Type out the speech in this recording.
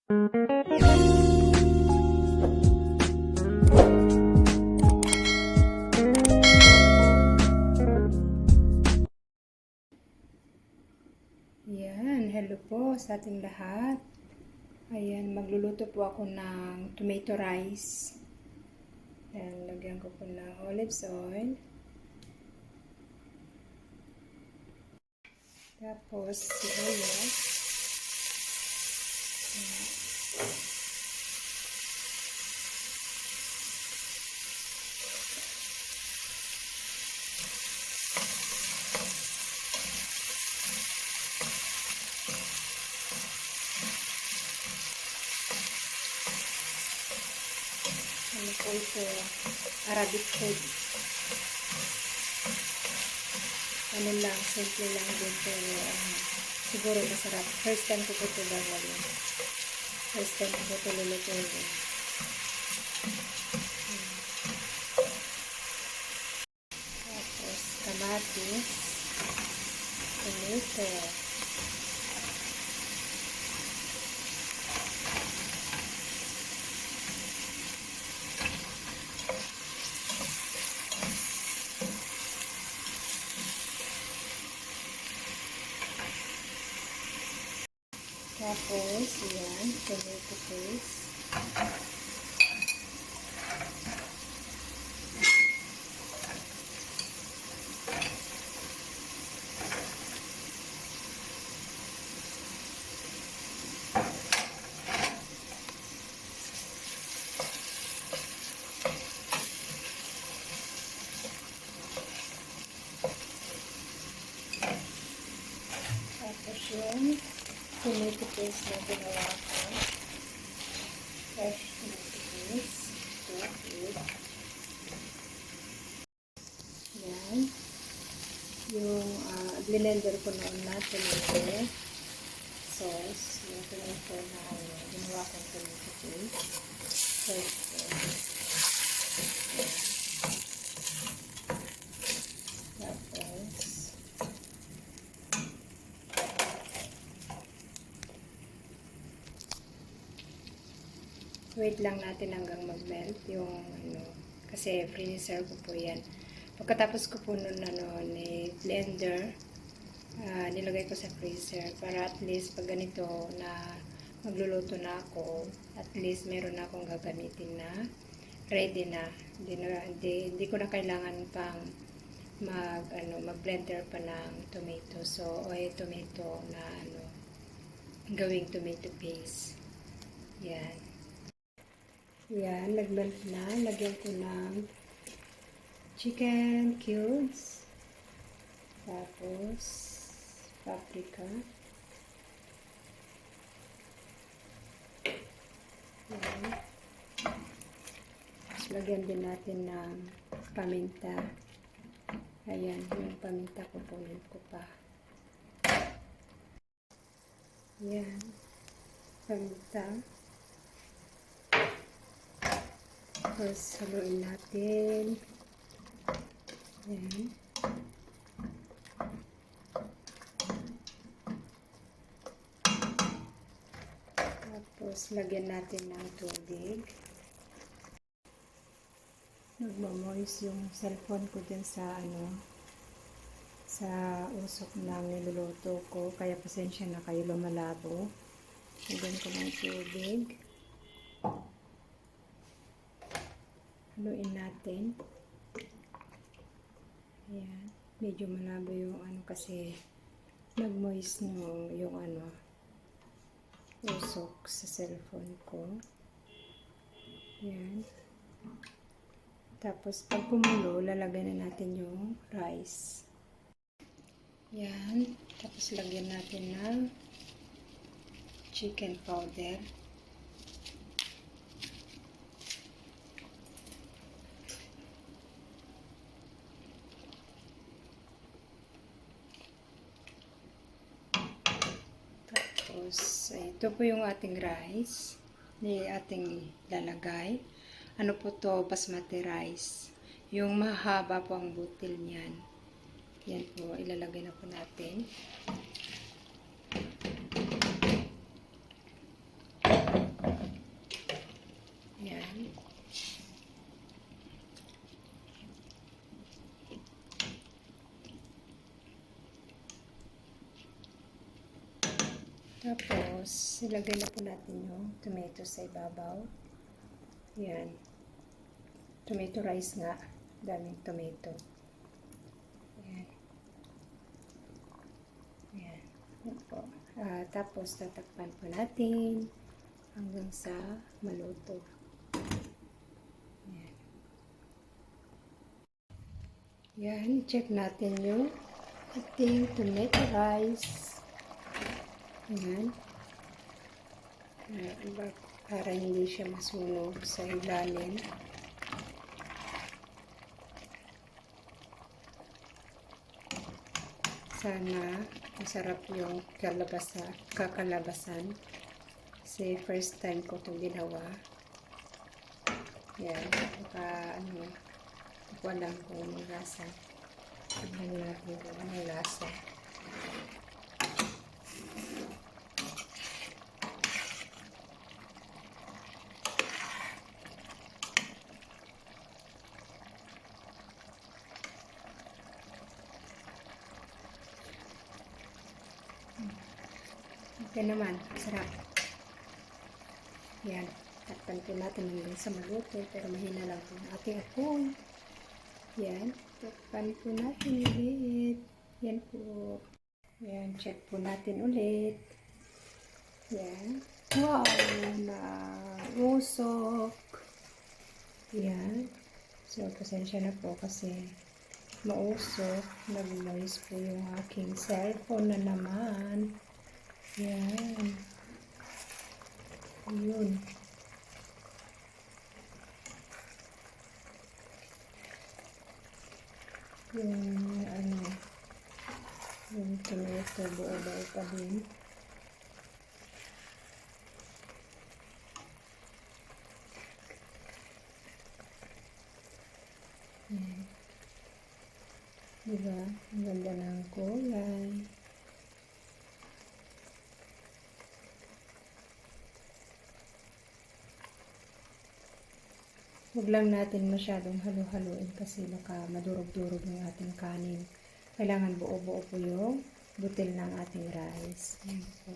Yan, hello po sa ating lahat. Ayan, magluluto po ako ng tomato rice. Ayan, lagyan ko po ng olive oil. Tapos, sibuyas. Ano po ito? Arabic food. Ano lang, simple lang din pero siguro masarap. First time ko po ito gagawin. First time ko po ito lulutuin. Tapos, kamatis, tomato, tapos, yan, tomato paste. Tapos yung tomato paste na ginawa ko. Fresh tomato paste. Yan. Yung blender ko noon na tomato sauce. Yung tomato na ginawa kong tomato paste. Fresh paste. Tapos wait lang natin hanggang mag-melt yung kasi freezer ko po yan. Pagkatapos ko po nun blender, nilagay ko sa freezer para at least pag ganito na magluluto na ako, at least meron na akong gagamitin na ready na. Hindi ko na kailangan pang mag-blender pa ng tomato. So, tomato na gawing tomato paste. Yan. Yan, nag-melt na. Lagyan ko ng chicken cubes. Tapos, paprika. Yan. Tapos, lagyan din natin ng paminta. Ayan, yung paminta ko po, yun ko pa. Yan. Paminta. Tapos, haluin natin. Ayan. Tapos, lagyan natin ng tubig. Nagmamoist yung cellphone ko dyan sa sa usok ng niluluto ko. Kaya pasensya na kayo, lumalabo. Lagyan ko ng tubig. Haluin natin. Ayan. Medyo malabo yung kasi nag-moist yung usok sa cellphone ko. Ayan. Tapos pag kumulo, lalagyan na natin yung rice. Ayan. Tapos lagyan natin ng chicken powder. Tapos, ito po yung ating rice. Ating lalagay. Ano po to? Basmati rice. Yung mahaba po ang butil niyan. Yan po, ilalagay na po natin. Tapos, ilagay na po natin yung tomato sa ibabaw. Yan. Tomato rice nga. Daming tomato. Yan. Yan. Yan po. Tapos, tatakpan po natin hanggang sa maluto. Yan. Yan. Check natin yung ating tomato rice. Yan. Para hindi siya masunog sa ilalim. Sana masarap yung kakalabasan. Kasi first time ko itong ginawa. Yan. Baka wala kung anong lasa. Tignan natin kung anong lasa. Okay naman, sarap. Yan, takpan po natin hanggang sa maluto, pero mahina lang po ang ating apoy. Yan, takpan po natin ulit. Yan po. Yan, check po natin ulit. Yan. Wow, nausok. Yan. So, pasensya na po kasi mausok. Nag-noise po yung aking cellphone na naman. Yan. Yun. Yung tomato buo-buo pa din. Yan. Diba? Ang ganda ng kulay. Huwag lang natin masyadong halo-haloin kasi baka madurog-durog ng ating kanin. Kailangan buo-buo po yung butil ng ating rice. Yan po.